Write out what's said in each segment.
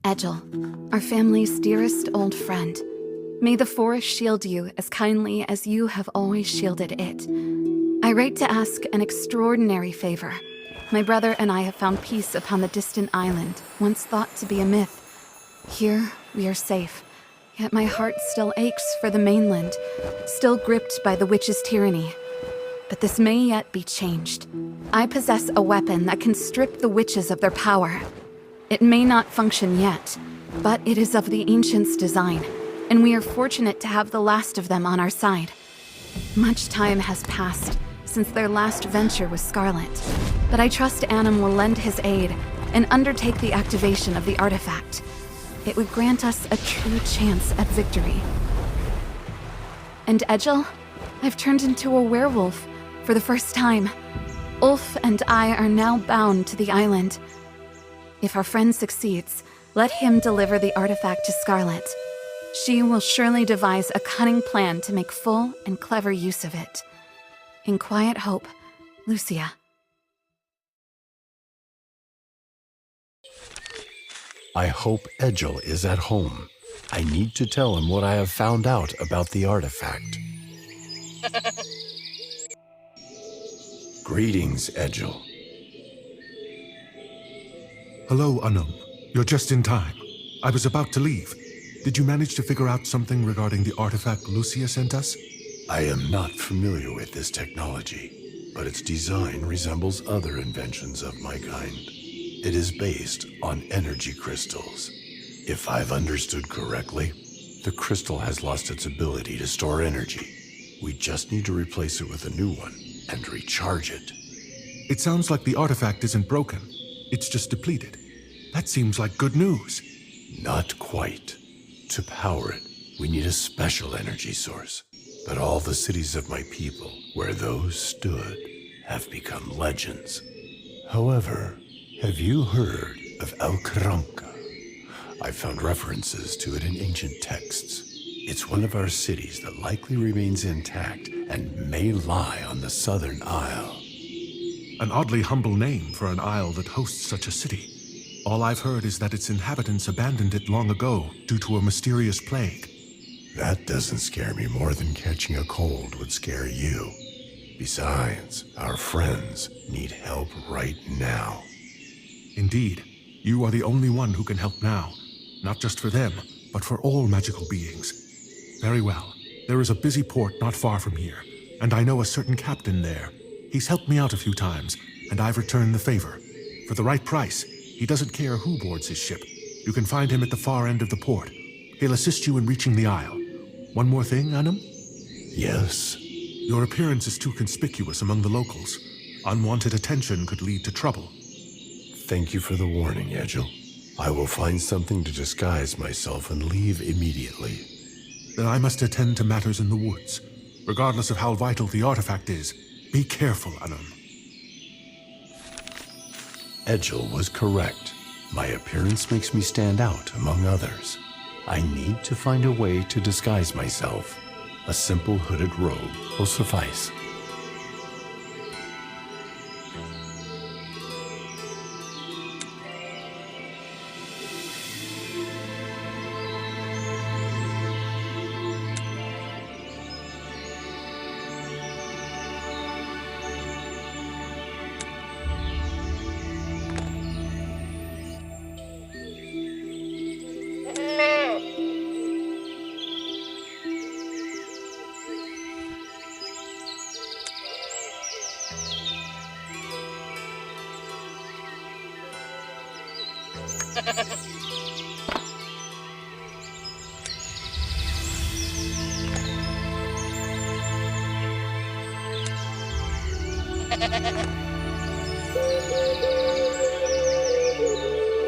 Edgel, our family's dearest old friend. May the forest shield you as kindly as you have always shielded it. I write to ask an extraordinary favor. My brother and I have found peace upon the distant island, once thought to be a myth. Here, we are safe, yet my heart still aches for the mainland, still gripped by the witch's tyranny. But this may yet be changed. I possess a weapon that can strip the witches of their power. It may not function yet, but it is of the ancients' design, and we are fortunate to have the last of them on our side. Much time has passed since their last venture with Scarlet, but I trust Annam will lend his aid and undertake the activation of the artifact. It would grant us a true chance at victory. And Edgel, I've turned into a werewolf for the first time. Ulf and I are now bound to the island. If our friend succeeds, let him deliver the artifact to Scarlet. She will surely devise a cunning plan to make full and clever use of it. In quiet hope, Lucia. I hope Edgel is at home. I need to tell him what I have found out about the artifact. Greetings, Edgel. Hello, Annam. You're just in time. I was about to leave. Did you manage to figure out something regarding the artifact Lucia sent us? I am not familiar with this technology, but its design resembles other inventions of my kind. It is based on energy crystals. If I've understood correctly, the crystal has lost its ability to store energy. We just need to replace it with a new one and recharge it. It sounds like the artifact isn't broken. It's just depleted. That seems like good news. Not quite. To power it, we need a special energy source. But all the cities of my people, where those stood, have become legends. However, have you heard of Karankah? I found references to it in ancient texts. It's one of our cities that likely remains intact and may lie on the southern isle. An oddly humble name for an isle that hosts such a city. All I've heard is that its inhabitants abandoned it long ago due to a mysterious plague. That doesn't scare me more than catching a cold would scare you. Besides, our friends need help right now. Indeed, you are the only one who can help now. Not just for them, but for all magical beings. Very well. There is a busy port not far from here, and I know a certain captain there. He's helped me out a few times, and I've returned the favor. For the right price, he doesn't care who boards his ship. You can find him at the far end of the port. He'll assist you in reaching the isle. One more thing, Annam? Yes? Your appearance is too conspicuous among the locals. Unwanted attention could lead to trouble. Thank you for the warning, Edgel. I will find something to disguise myself and leave immediately. Then I must attend to matters in the woods. Regardless of how vital the artifact is, be careful, Annam. Edgel was correct. My appearance makes me stand out among others. I need to find a way to disguise myself. A simple hooded robe will suffice.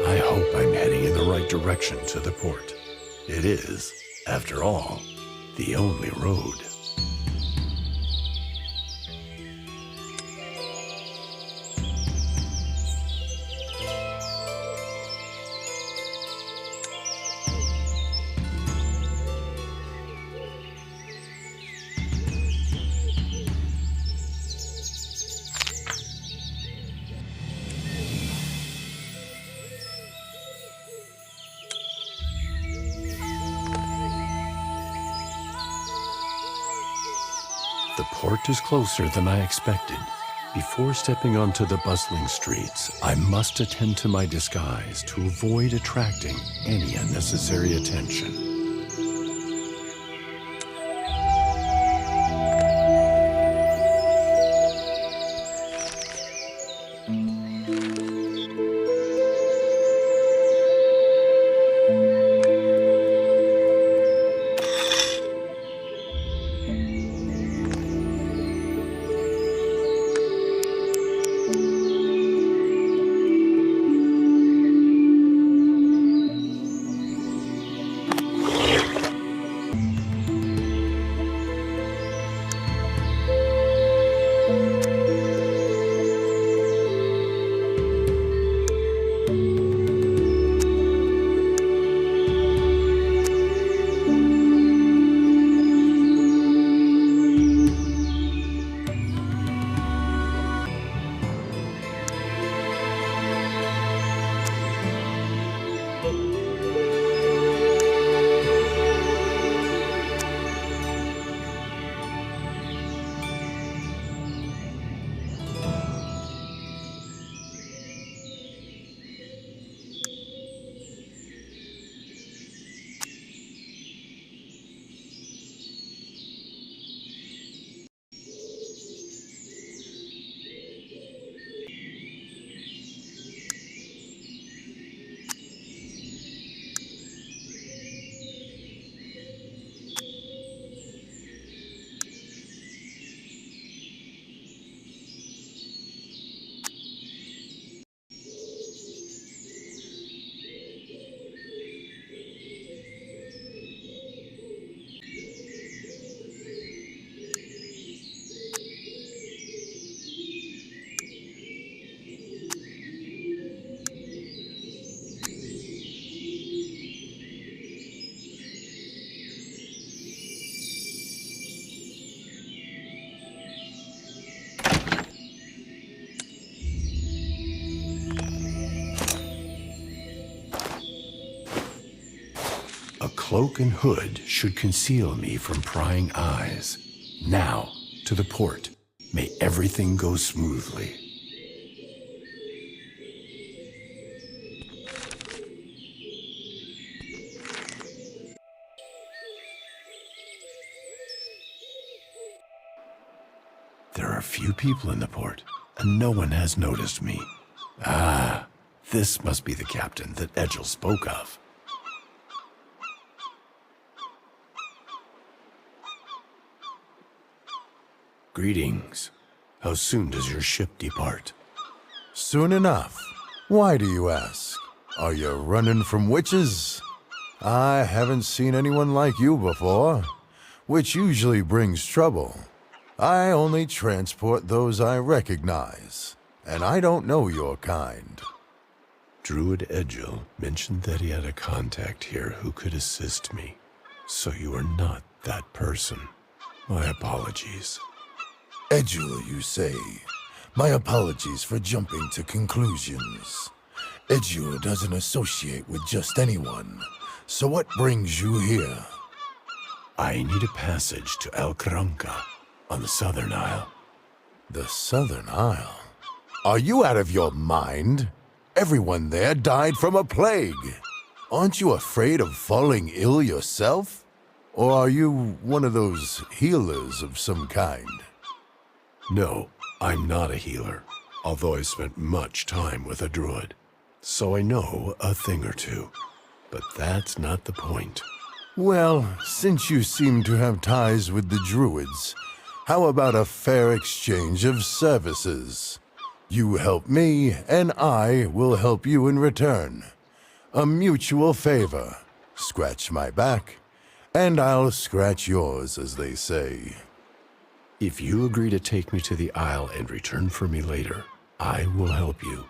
I hope I'm heading in the right direction to the port. It is, after all, the only road. port is closer than I expected. Before stepping onto the bustling streets, I must attend to my disguise to avoid attracting any unnecessary attention. A cloak and hood should conceal me from prying eyes. Now, to the port. May everything go smoothly. There are few people in the port, and no one has noticed me. Ah, this must be the captain that Edgel spoke of. Greetings. How soon does your ship depart? Soon enough. Why do you ask? Are you running from witches? I haven't seen anyone like you before, which usually brings trouble. I only transport those I recognize, and I don't know your kind. Druid Edgel mentioned that he had a contact here who could assist me. So you are not that person. My apologies. Edgel, you say? My apologies for jumping to conclusions. Edgel doesn't associate with just anyone. So what brings you here? I need a passage to Karankah on the Southern Isle. The Southern Isle? Are you out of your mind? Everyone there died from a plague. Aren't you afraid of falling ill yourself? Or are you one of those healers of some kind? No, I'm not a healer, although I've spent much time with a druid. So I know a thing or two. But that's not the point. Well, since you seem to have ties with the druids, how about a fair exchange of services? You help me, and I will help you in return. A mutual favor. Scratch my back, and I'll scratch yours, as they say. If you agree to take me to the Isle and return for me later, I will help you.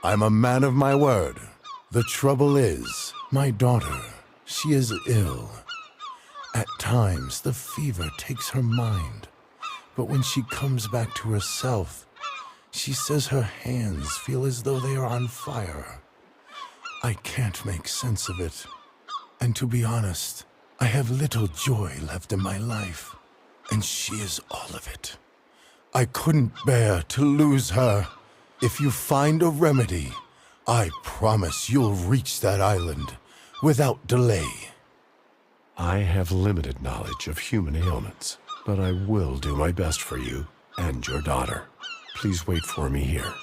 I'm a man of my word. The trouble is, my daughter, she is ill. At times, the fever takes her mind. But when she comes back to herself, she says her hands feel as though they are on fire. I can't make sense of it. And to be honest, I have little joy left in my life. and she is all of it. I couldn't bear to lose her. If you find a remedy, I promise you'll reach that island without delay. I have limited knowledge of human ailments, but I will do my best for you and your daughter. Please wait for me here.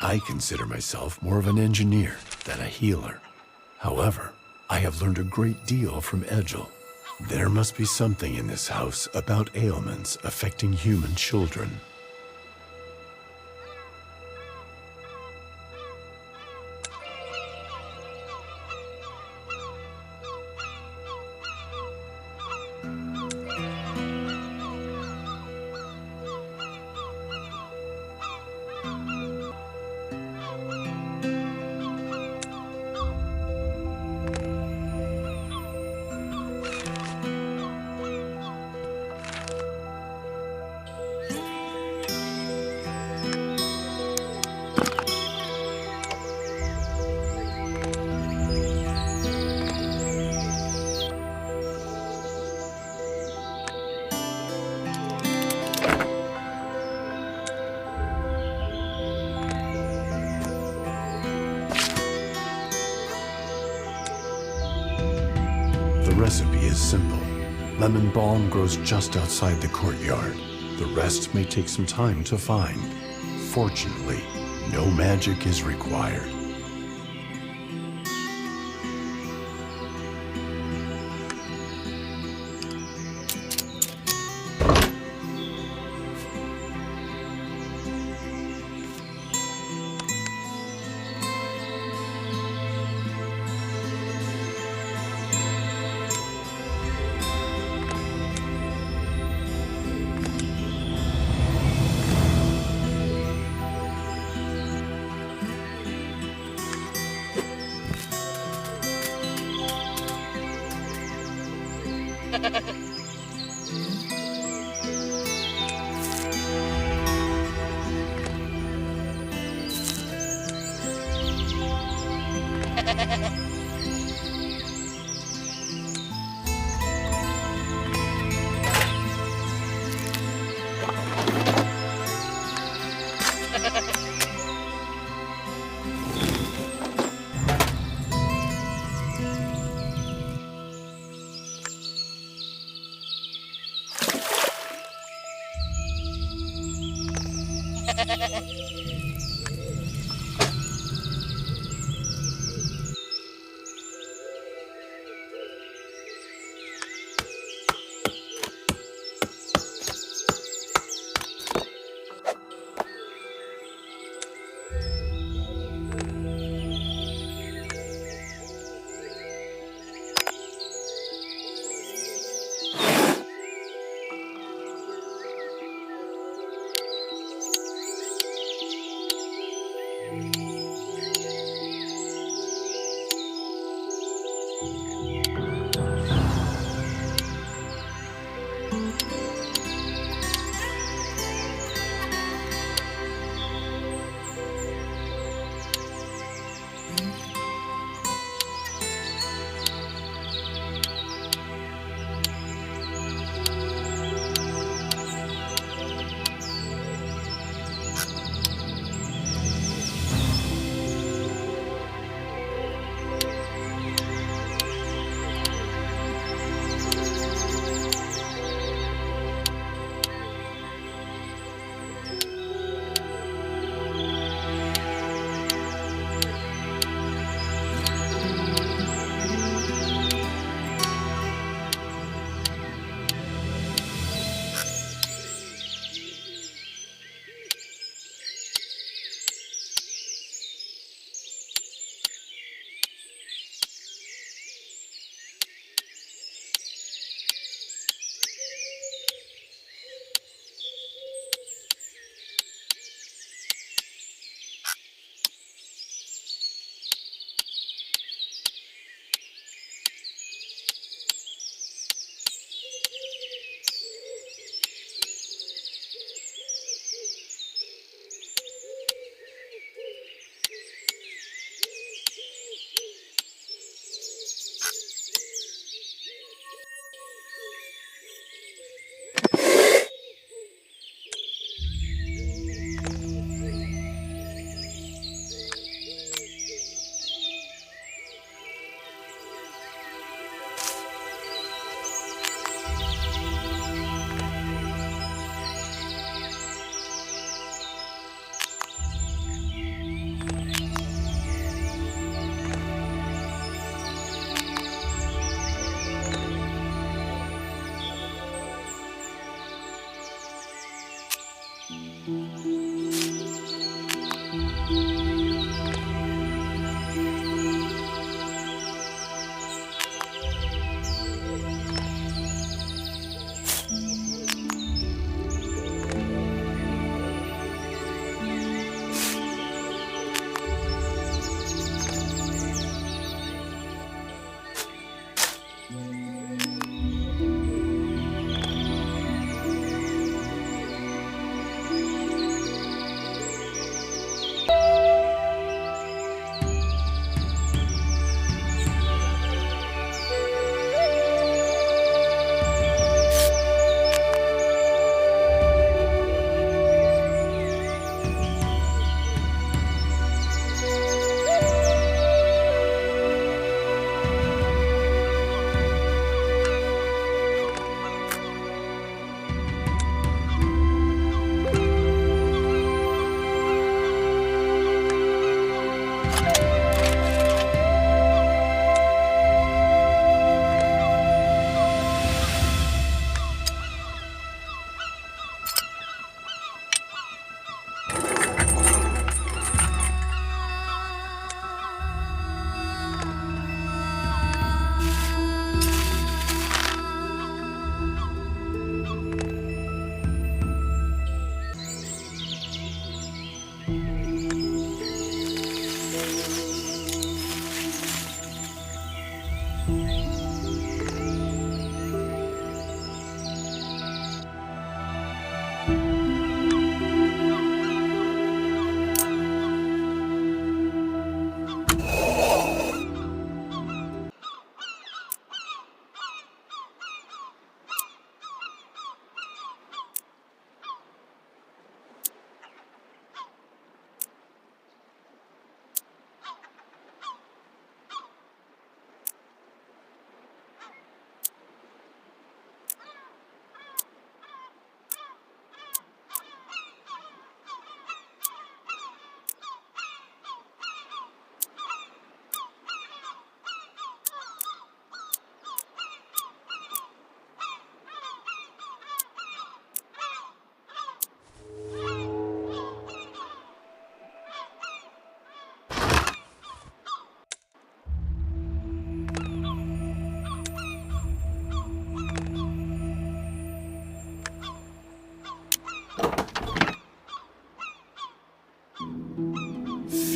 I consider myself more of an engineer than a healer. However, I have learned a great deal from Edgel. There must be something in this house about ailments affecting human children. The recipe is simple. Lemon balm grows just outside the courtyard. The rest may take some time to find. Fortunately, no magic is required.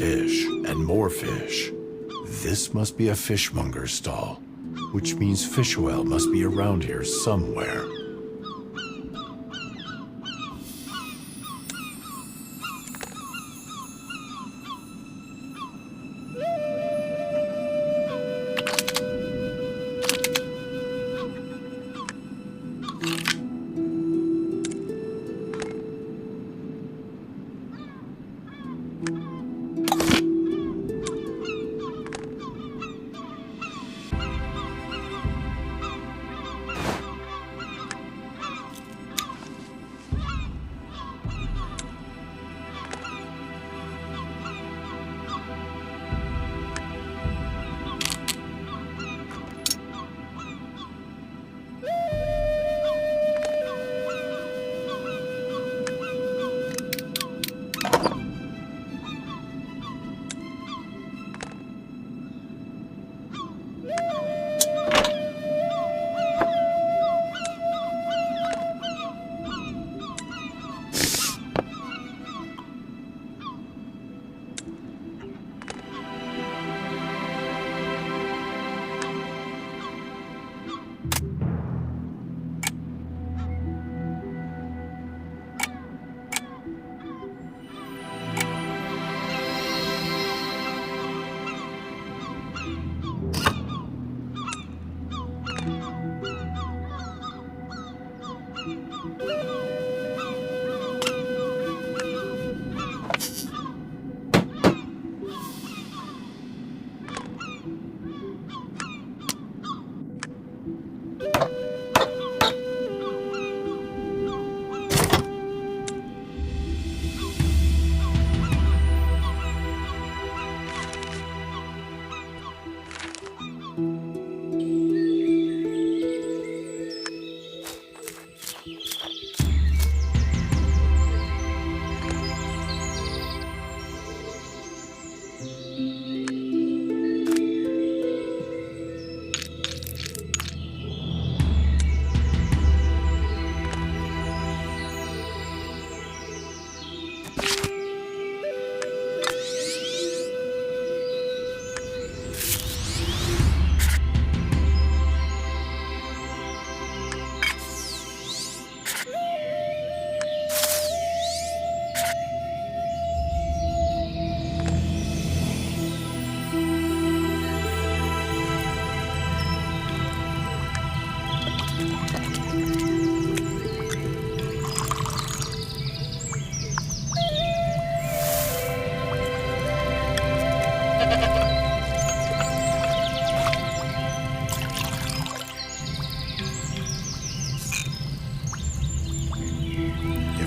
Fish and more fish. This must be a fishmonger's stall, which means fish oil must be around here somewhere.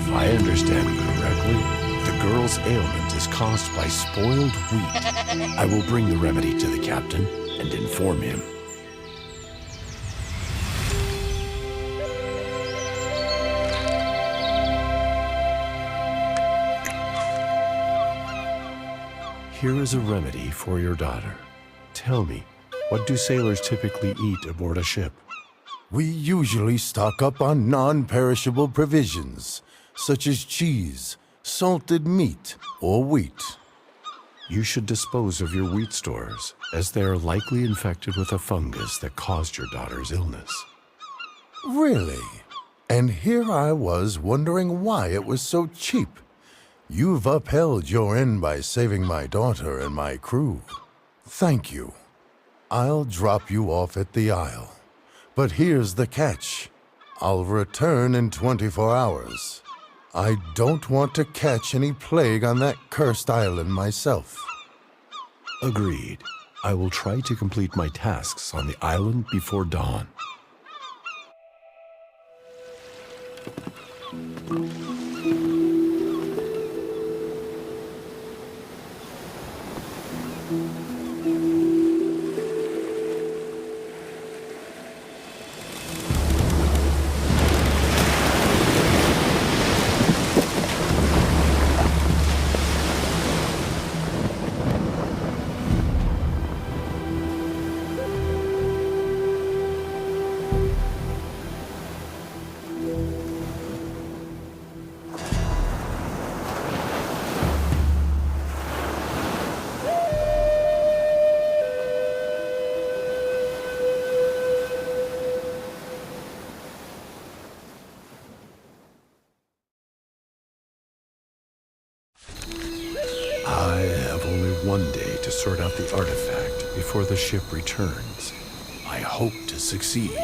If I understand correctly, the girl's ailment is caused by spoiled wheat. I will bring the remedy to the captain and inform him. Here is a remedy for your daughter. Tell me, what do sailors typically eat aboard a ship? We usually stock up on non-perishable provisions, such as cheese, salted meat, or wheat. You should dispose of your wheat stores, as they are likely infected with a fungus that caused your daughter's illness. Really? And here I was wondering why it was so cheap. You've upheld your end by saving my daughter and my crew. Thank you. I'll drop you off at the Isle. But here's the catch. I'll return in 24 hours. I don't want to catch any plague on that cursed island myself. Agreed. I will try to complete my tasks on the island before dawn. I have only one day to sort out the artifact before the ship returns. I hope to succeed.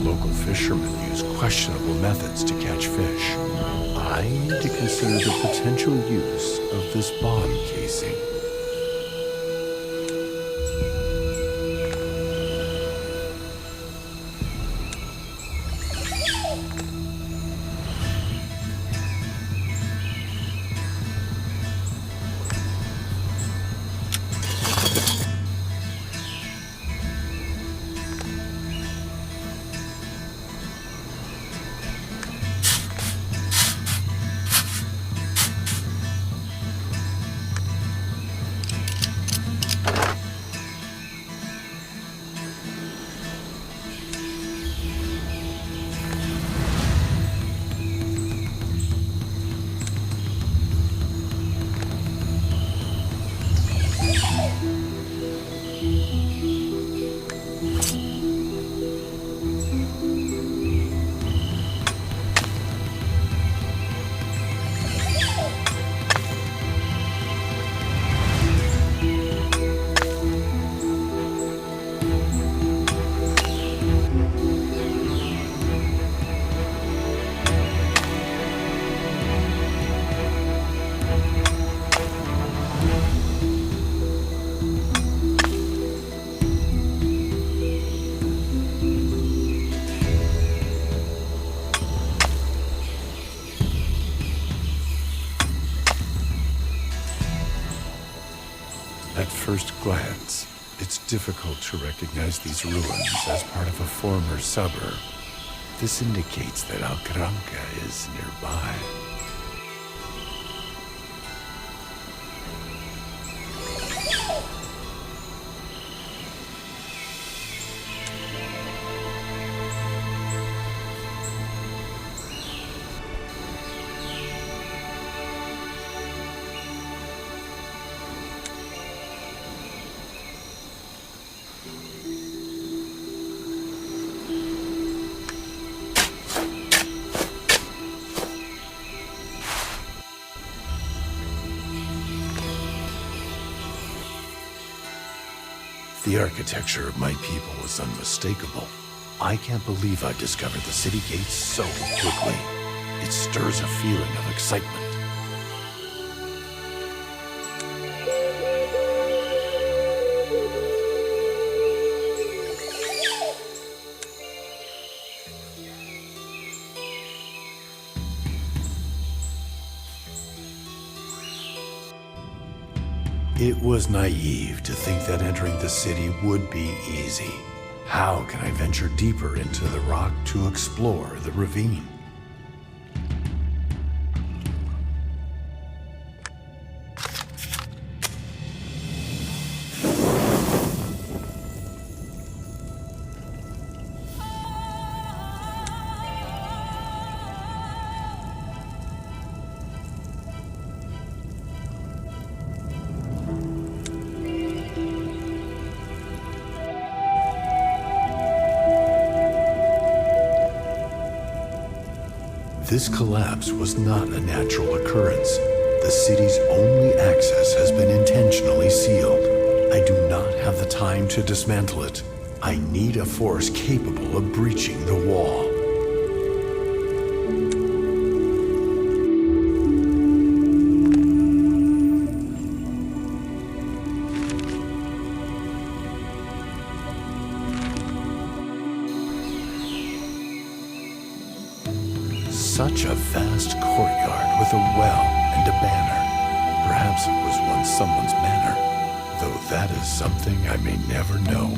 Local fishermen use questionable methods to catch fish. I need to consider the potential use of this bomb casing. At first glance, it's difficult to recognize these ruins as part of a former suburb. This indicates that Karankah is nearby. The architecture of my people was unmistakable. I can't believe I've discovered the city gates so quickly. It stirs a feeling of excitement. It was naive to think that entering the city would be easy. How can I venture deeper into the rock to explore the ravine? This collapse was not a natural occurrence. The city's only access has been intentionally sealed. I do not have the time to dismantle it. I need a force capable of breaching the wall. Such a vast courtyard with a well and a banner. Perhaps it was once someone's manor, though that is something I may never know.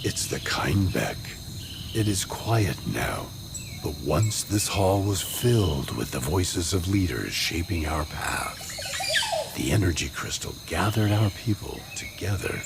It's the Karankah. It is quiet now, but once this hall was filled with the voices of leaders shaping our path. The energy crystal gathered our people together.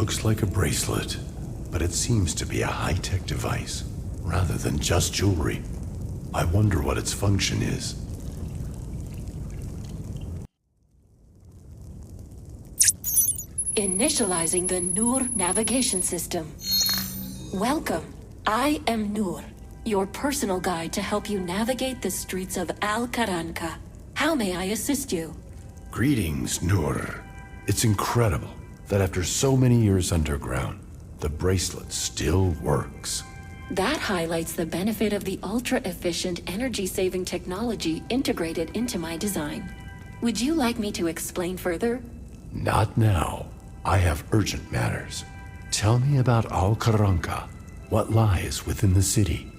looks like a bracelet, but it seems to be a high-tech device, rather than just jewelry. I wonder what its function is. Initializing the Nur navigation system. Welcome. I am Nur, your personal guide to help you navigate the streets of Karankah. How may I assist you? Greetings, Nur. It's incredible that after so many years underground, the bracelet still works. That highlights the benefit of the ultra-efficient energy-saving technology integrated into my design. Would you like me to explain further? Not now. I have urgent matters. Tell me about Karankah. What lies within the city?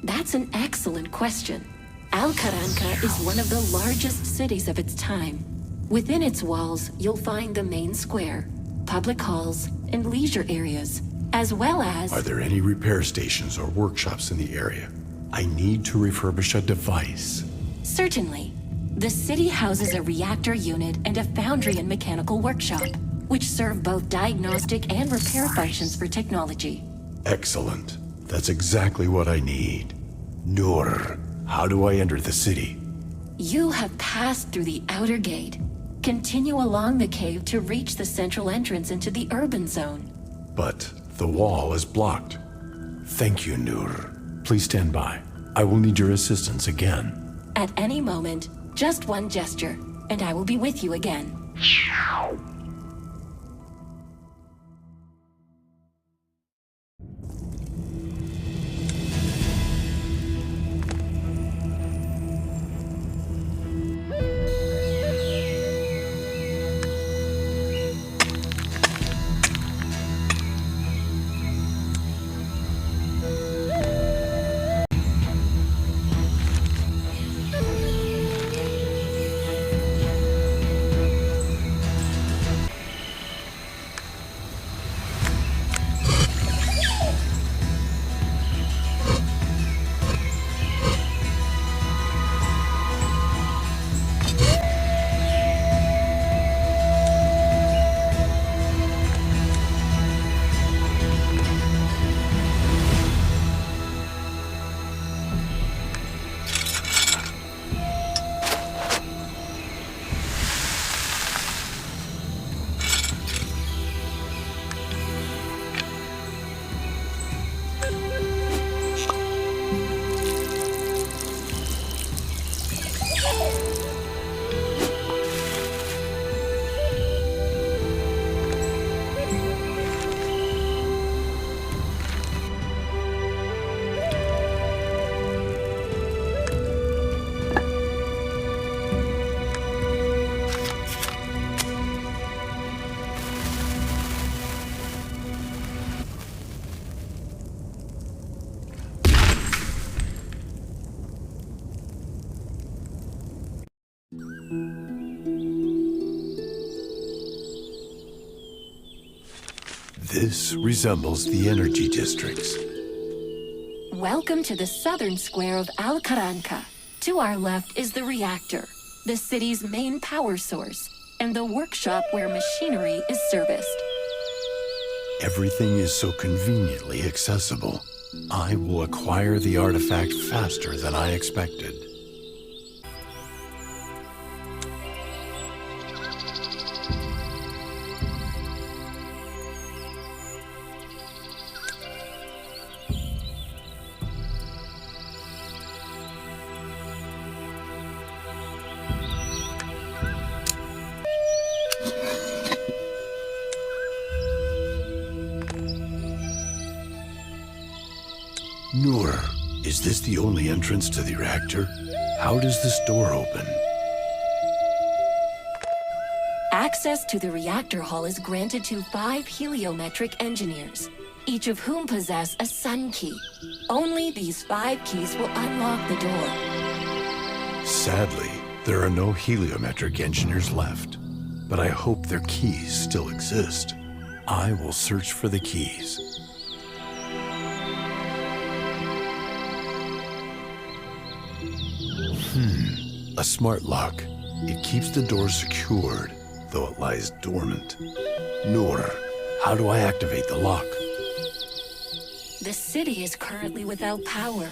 That's an excellent question. Karankah is one of the largest cities of its time. Within its walls, you'll find the main square, public halls, and leisure areas, as well as... Are there any repair stations or workshops in the area? I need to refurbish a device. Certainly. The city houses a reactor unit and a foundry and mechanical workshop, which serve both diagnostic and repair functions for technology. Excellent. That's exactly what I need. Nur, how do I enter the city? You have passed through the outer gate. Continue along the cave to reach the central entrance into the urban zone. But the wall is blocked. Thank you, Nur. Please stand by. I will need your assistance again. At any moment, just one gesture, and I will be with you again. This resembles the energy districts. Welcome to the southern square of Karankah. To our left is the reactor, the city's main power source, and the workshop where machinery is serviced. Everything is so conveniently accessible. I will acquire the artifact faster than I expected. Nur, is this the only entrance to the reactor? How does this door open? Access to the reactor hall is granted to 5 heliometric engineers, each of whom possess a sun key. Only these 5 keys will unlock the door. Sadly, there are no heliometric engineers left, but I hope their keys still exist. I will search for the keys. A smart lock. It keeps the door secured, though it lies dormant. Nur, How do I activate the lock? The city is currently without power.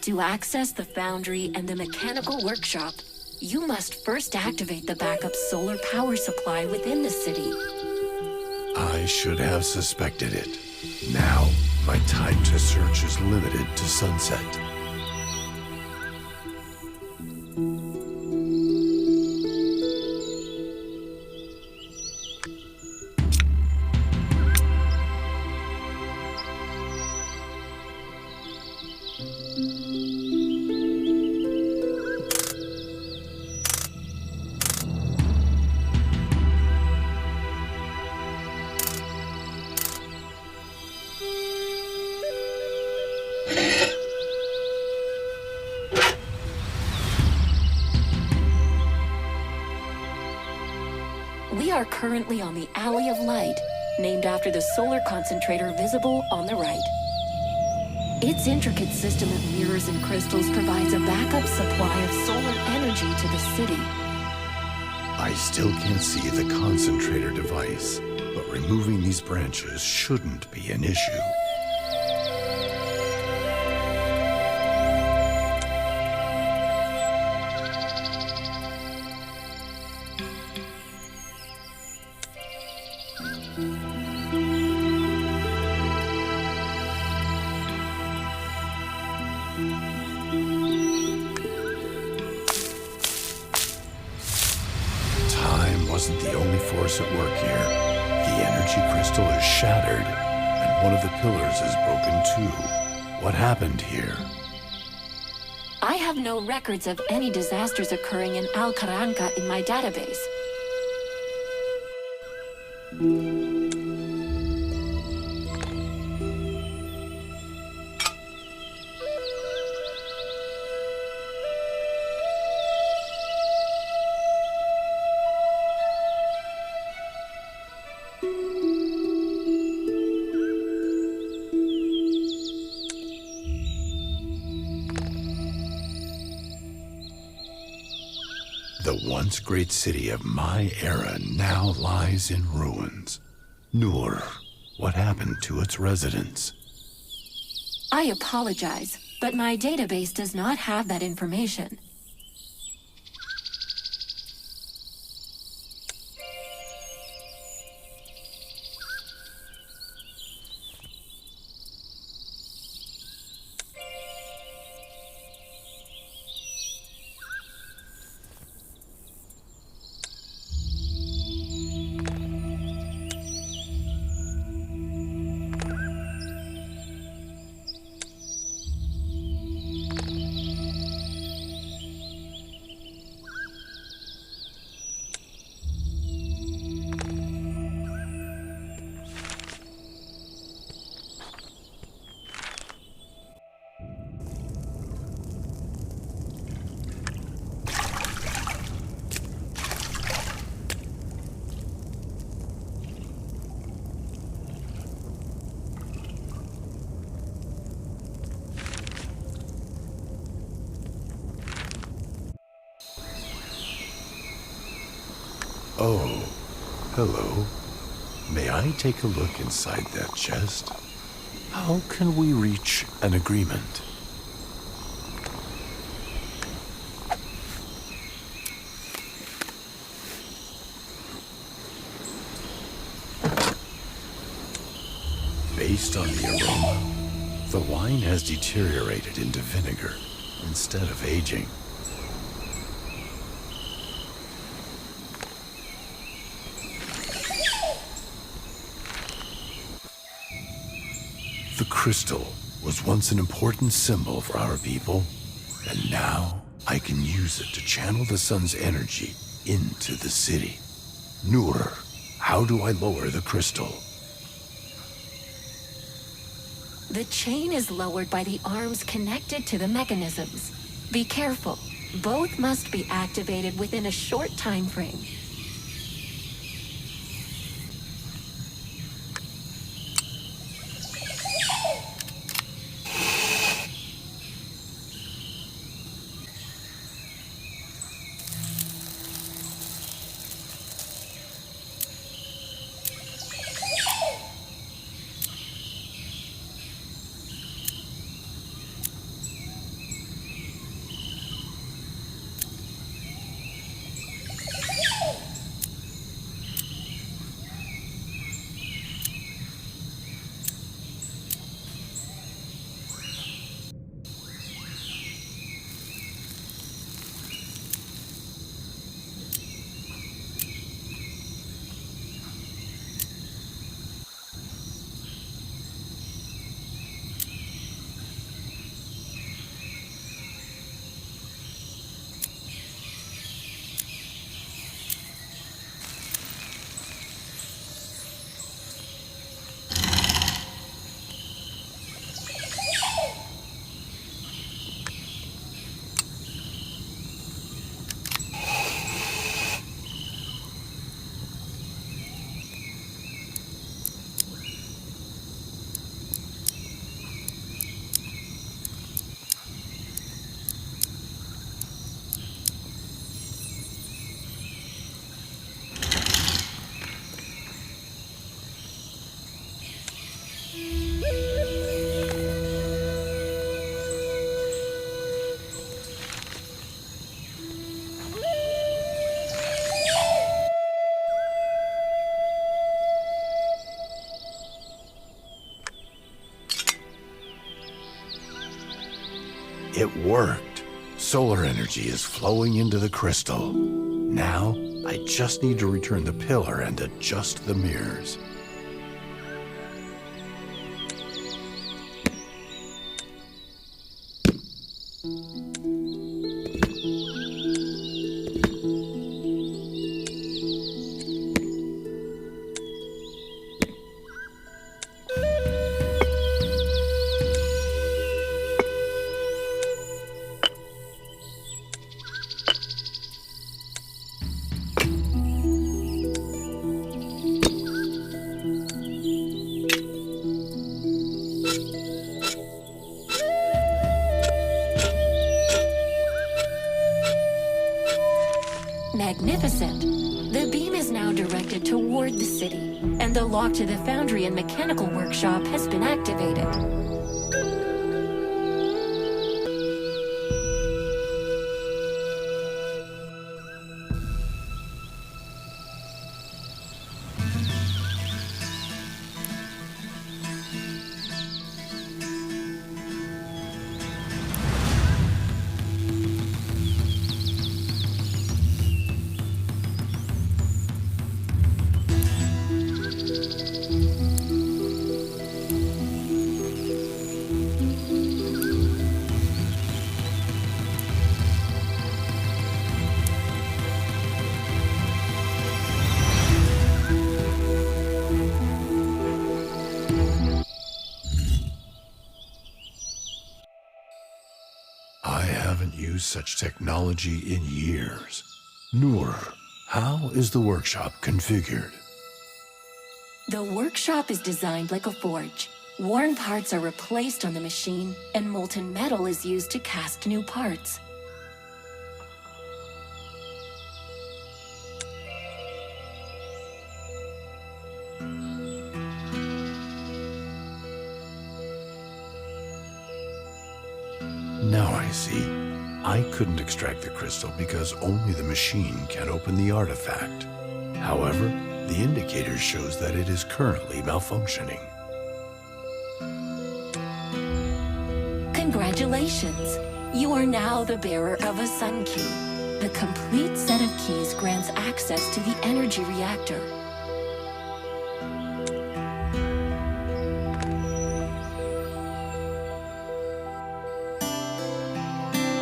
To access the foundry and the mechanical workshop, you must first activate the backup solar power supply within the city. I should have suspected it. Now, my time to search is limited to sunset. We are currently on the Alley of Light, named after the solar concentrator visible on the right. Its intricate system of mirrors and crystals provides a backup supply of solar energy to the city. I still can't see the concentrator device, but removing these branches shouldn't be an issue. Wasn't the only force at work here. The energy crystal is shattered, and one of the pillars is broken too. What happened here? I have no records of any disasters occurring in Karankah in my database. The once great city of my era now lies in ruins. Nur, what happened to its residents? I apologize, but my database does not have that information. Oh, hello. May I take a look inside that chest? How can we reach an agreement? Based on the aroma, the wine has deteriorated into vinegar instead of aging. The crystal was once an important symbol for our people, and now I can use it to channel the sun's energy into the city. Nur, how do I lower the crystal? The chain is lowered by the arms connected to the mechanisms. Be careful. Both must be activated within a short time frame. It worked. Solar energy is flowing into the crystal. Now, I just need to return the pillar and adjust the mirrors. Magnificent! The beam is now directed toward the city, and the lock to the foundry and mechanical workshop has been activated. I haven't used such technology in years. Noor, how is the workshop configured? The workshop is designed like a forge. Worn parts are replaced on the machine, and molten metal is used to cast new parts. Now I see. I couldn't extract the crystal because only the machine can open the artifact. However, the indicator shows that it is currently malfunctioning. Congratulations! You are now the bearer of a Sun Key. The complete set of keys grants access to the energy reactor.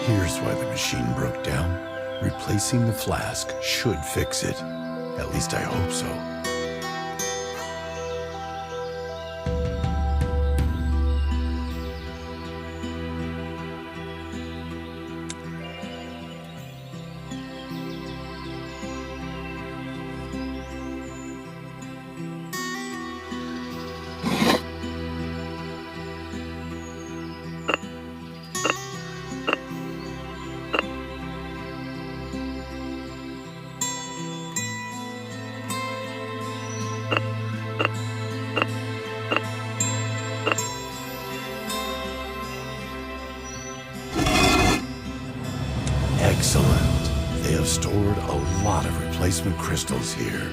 Here's why the machine broke down. Replacing the flask should fix it. At least I hope so. Excellent. They have stored a lot of replacement crystals here.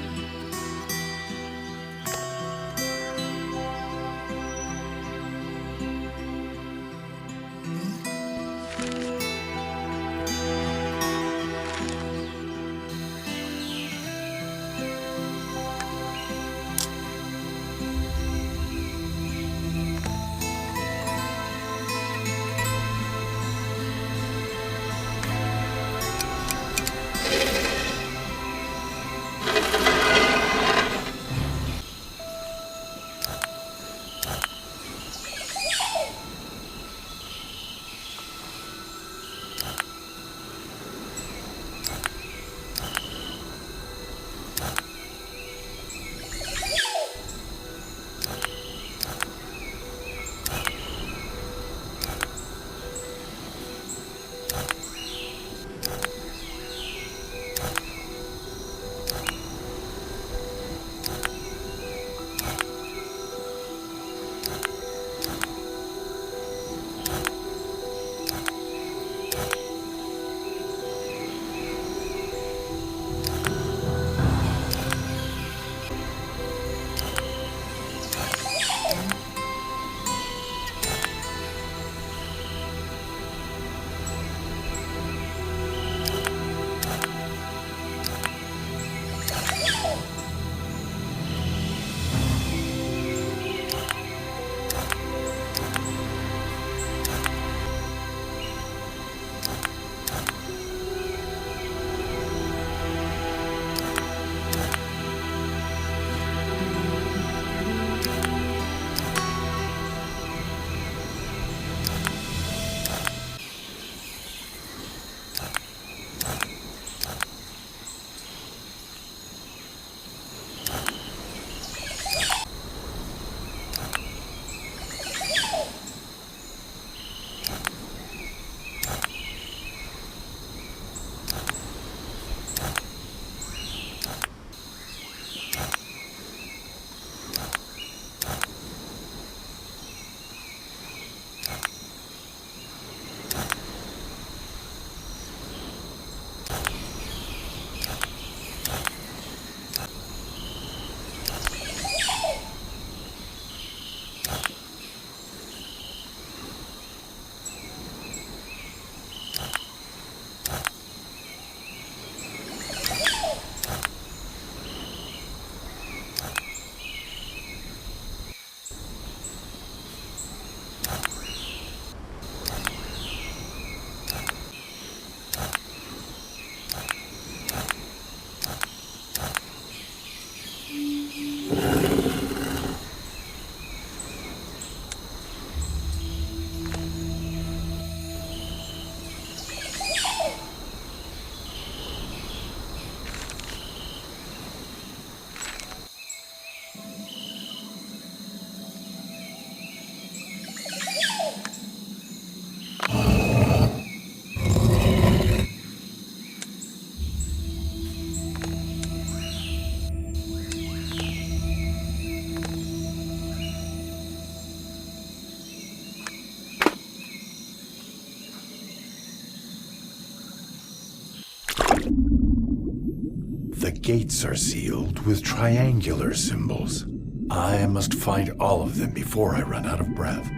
The gates are sealed with triangular symbols. I must find all of them before I run out of breath.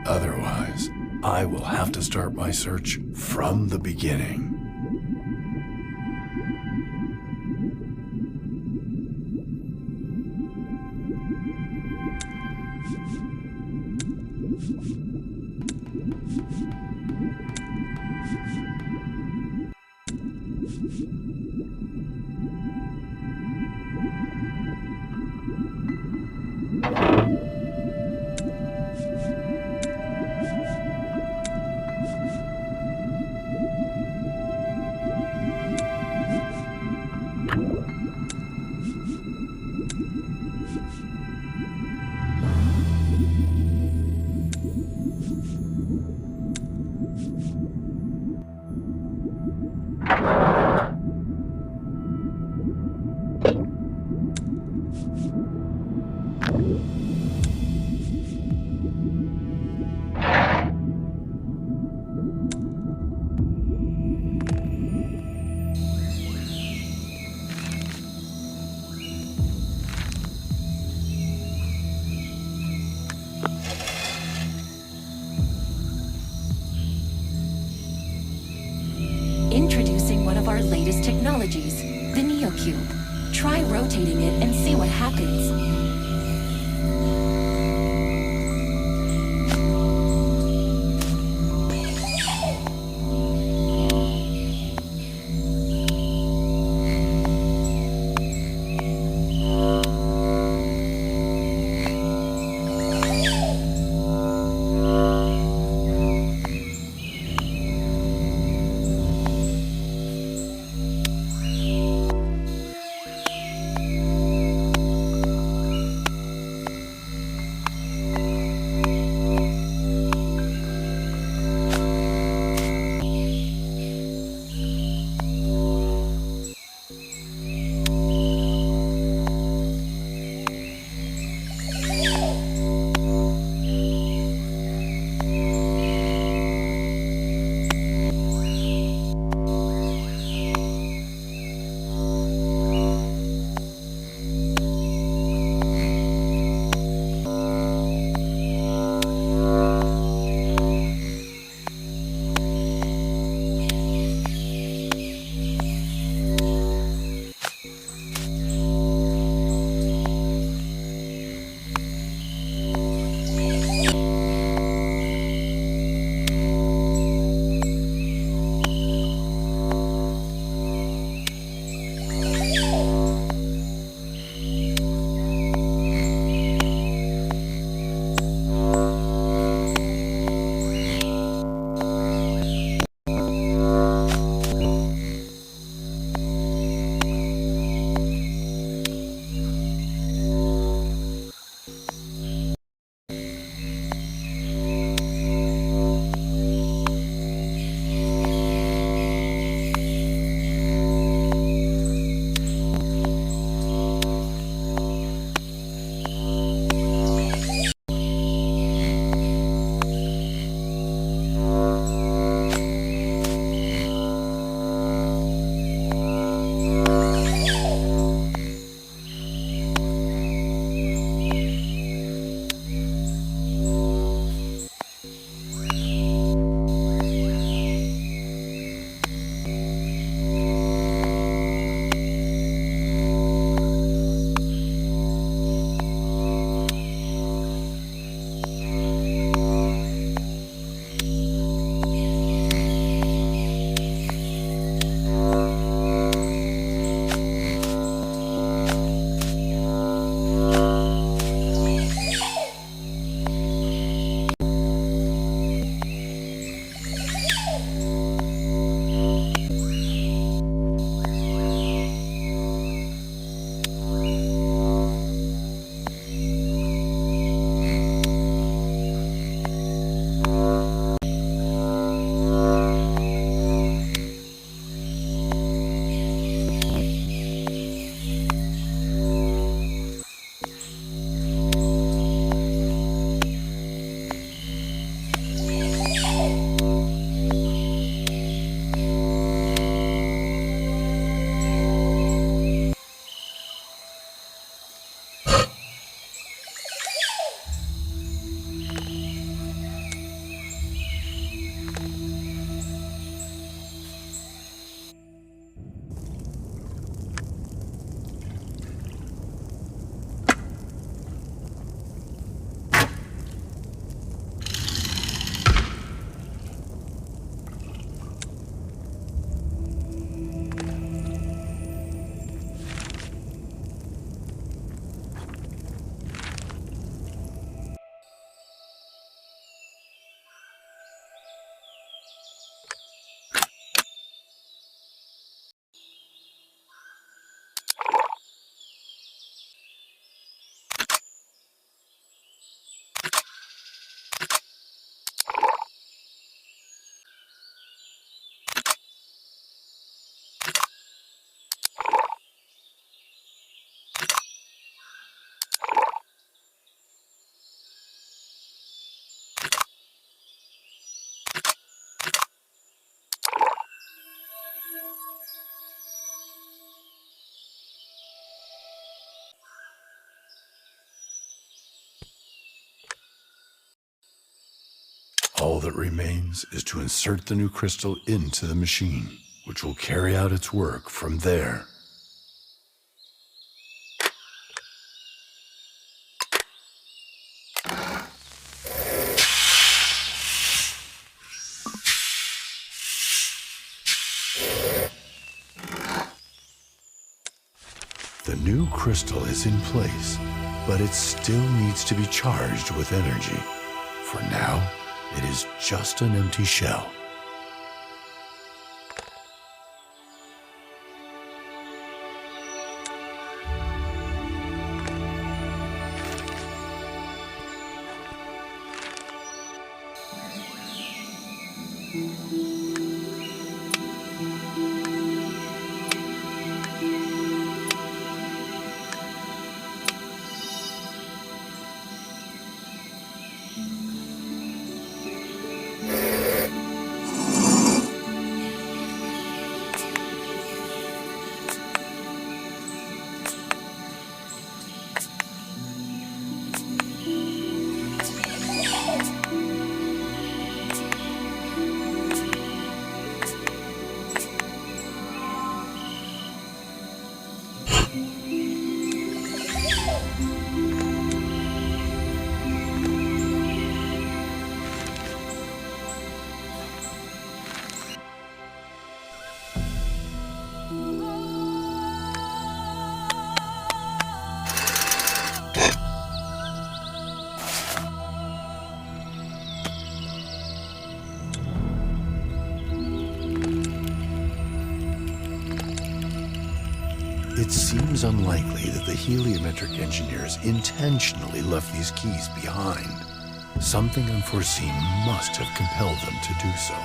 Otherwise, I will have to start my search from the beginning. Introducing one of our latest technologies, the NeoCube. Try rotating it and see what happens. All that remains is to insert the new crystal into the machine, which will carry out its work from there. The new crystal is in place, but it still needs to be charged with energy. For now, it is just an empty shell. It seems unlikely that the heliometric engineers intentionally left these keys behind. Something unforeseen must have compelled them to do so.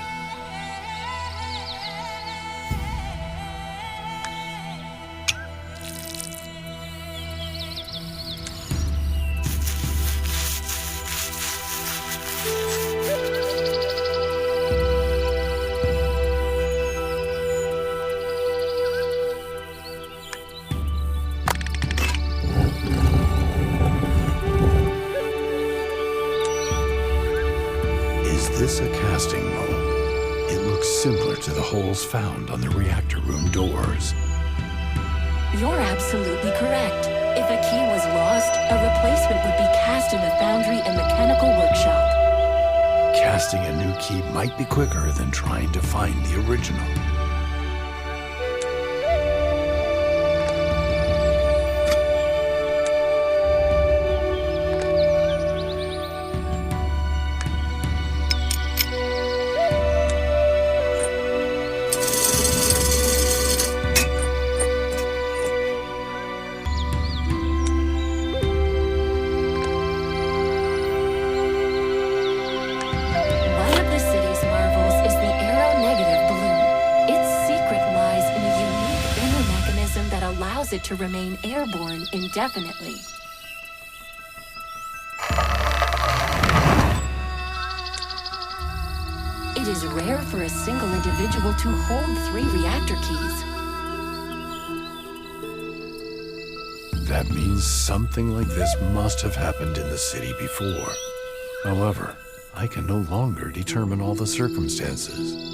Is this a casting mold? It looks similar to the holes found on the reactor room doors. You're absolutely correct. If a key was lost, a replacement would be cast in the foundry and mechanical workshop. Casting a new key might be quicker than trying to find the original. It to remain airborne indefinitely. It is rare for a single individual to hold 3 reactor keys. That means something like this must have happened in the city before. However, I can no longer determine all the circumstances.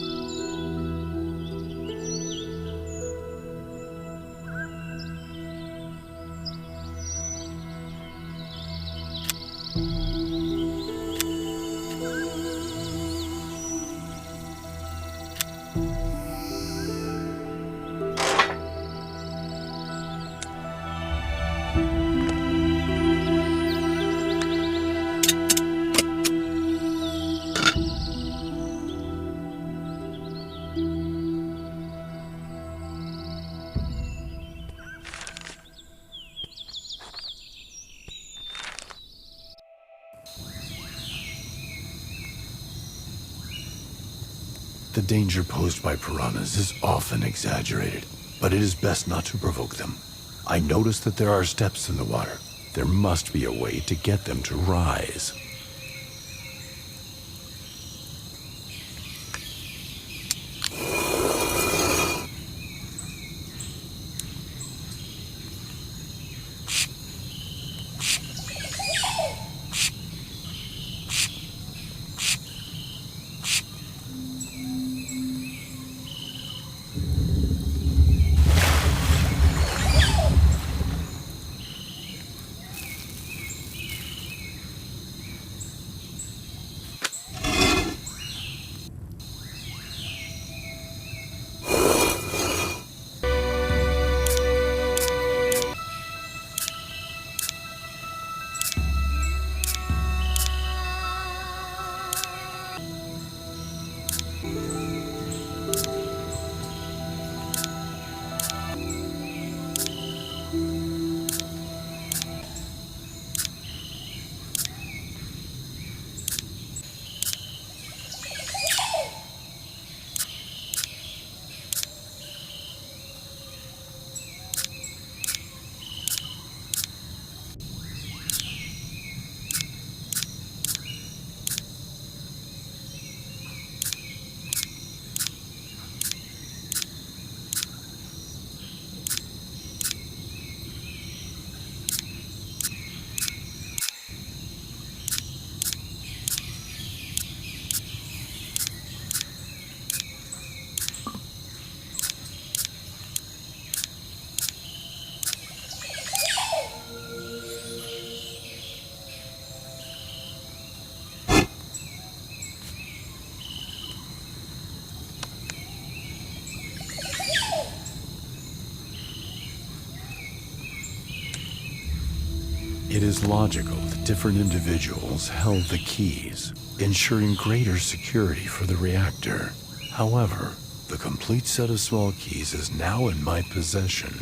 The danger posed by piranhas is often exaggerated, but it is best not to provoke them. I notice that there are steps in the water. There must be a way to get them to rise. It is logical that different individuals held the keys, ensuring greater security for the reactor. However, the complete set of small keys is now in my possession.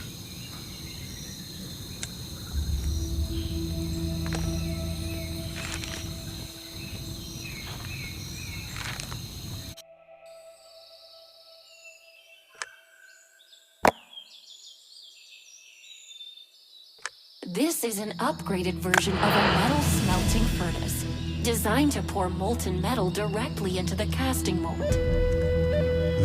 This is an upgraded version of a metal smelting furnace, designed to pour molten metal directly into the casting mold.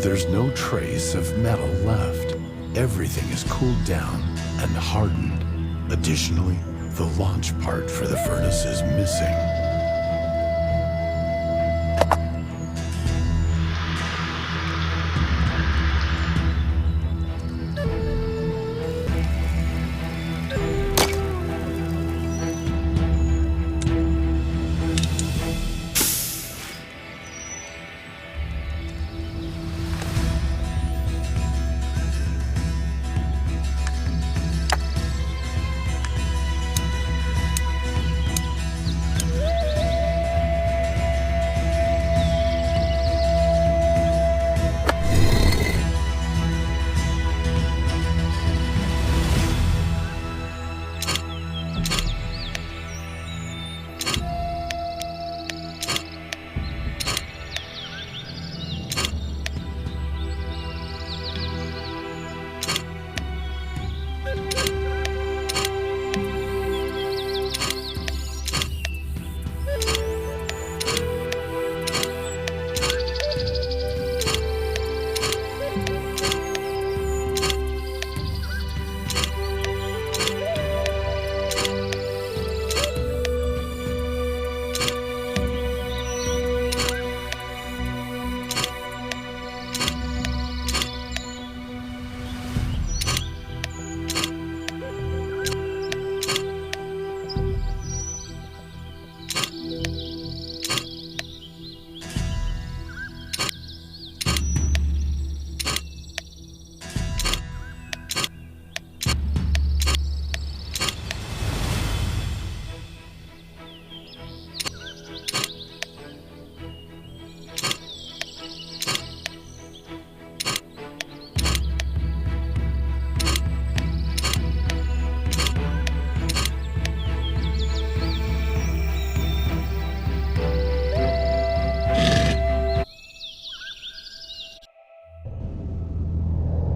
There's no trace of metal left. Everything is cooled down and hardened. Additionally, the launch part for the furnace is missing.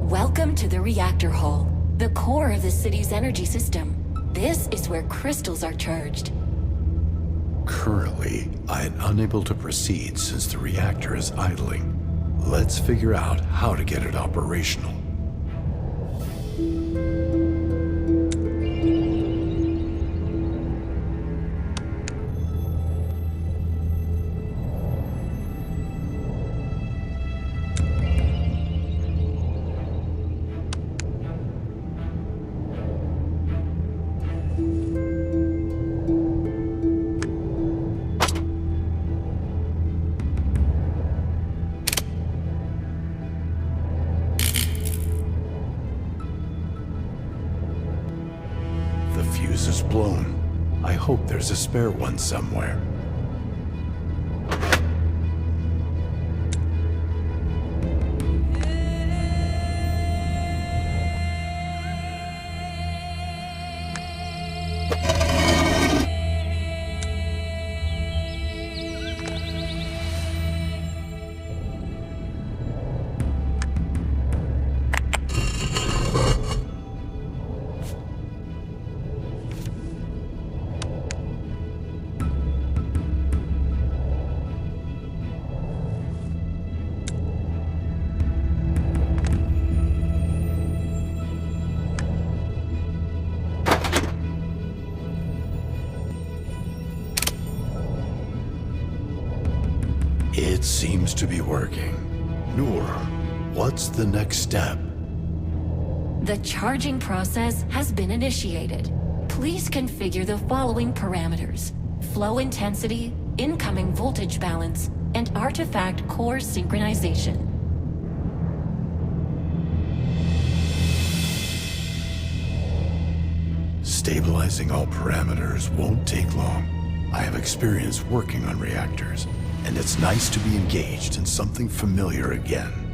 Welcome to the reactor hall, the core of the city's energy system. This is where crystals are charged. Currently, I am unable to proceed since the reactor is idling. Let's figure out how to get it operational. The fuse is blown. I hope there's a spare one somewhere. It seems to be working. Noor, what's the next step? The charging process has been initiated. Please configure the following parameters: flow intensity, incoming voltage balance, and artifact core synchronization. Stabilizing all parameters won't take long. I have experience working on reactors, and it's nice to be engaged in something familiar again.